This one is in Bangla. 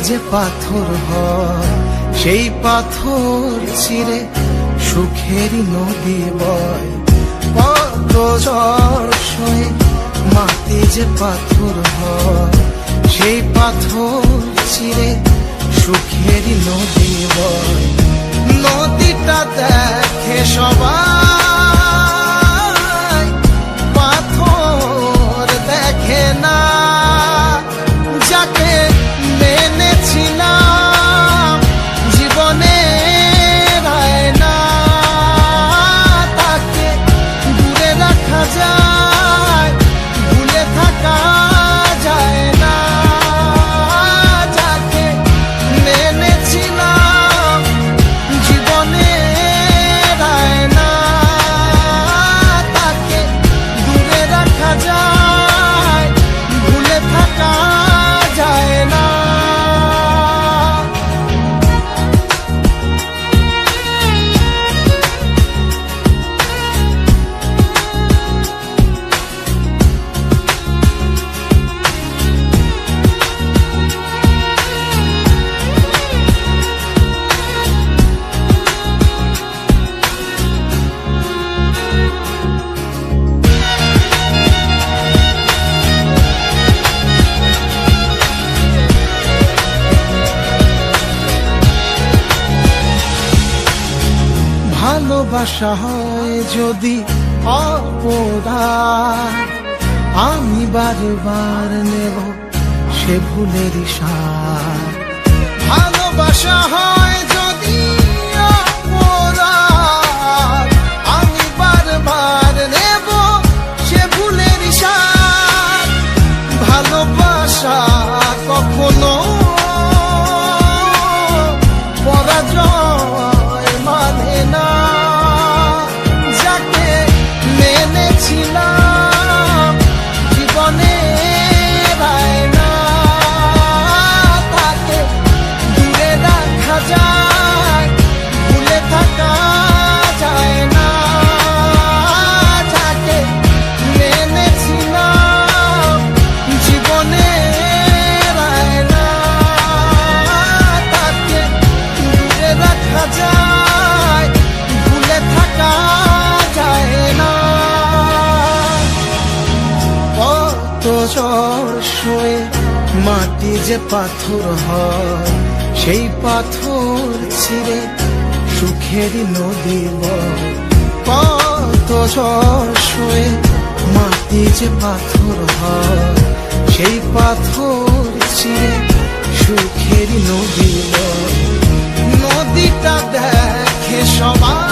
যে পাথর হয় সেই পাথর ছিঁড়ে সুখেরই নদী বয়। কত ঝড় সয়ে মাটি যে পাথর হয় সেই পাথর ছিঁড়ে সুখেরই নদী বয়। নদীটা দেখে সবাই, পাথর দেখে না। যাকে মেনেছিলাম জীবনে না, তাকে দূরে রাখা যায়, ভুলে থাকা যায় না। যাকে মেনেছিলাম জীবনে না, তাকে দূরে রাখা যায়, ভুলে থাকা যায় না। ভালোবাসা হয় যদি অপরাধ, আমি বারবার নেব সে ভুলের সাথ। ভালোবাসা হয় যদি অপরাধ, আমি বারবার নেব সে ভুলের সাথ। ভালোবাসা কখনো পরাজয় মানে না। যাকে মেনেছিলাম জীবনে না, তাকে দূরে রাখা যায়, ভুলে থাকা যায় না। যাকে মেনেছিলাম জীবনে না, তাকে দূরে রাখা যায়, ভুলে থাকা যায় না। কত ঝড় সয়ে মাটি যে পাথর হয় সেই পাথর ছিঁড়ে সুখেরই নদী বয়। কত ঝড় সয়ে মাটি যে পাথর হয় সেই পাথর ছিঁড়ে সুখেরই নদী বয়। নদীটা দেখে সবাই,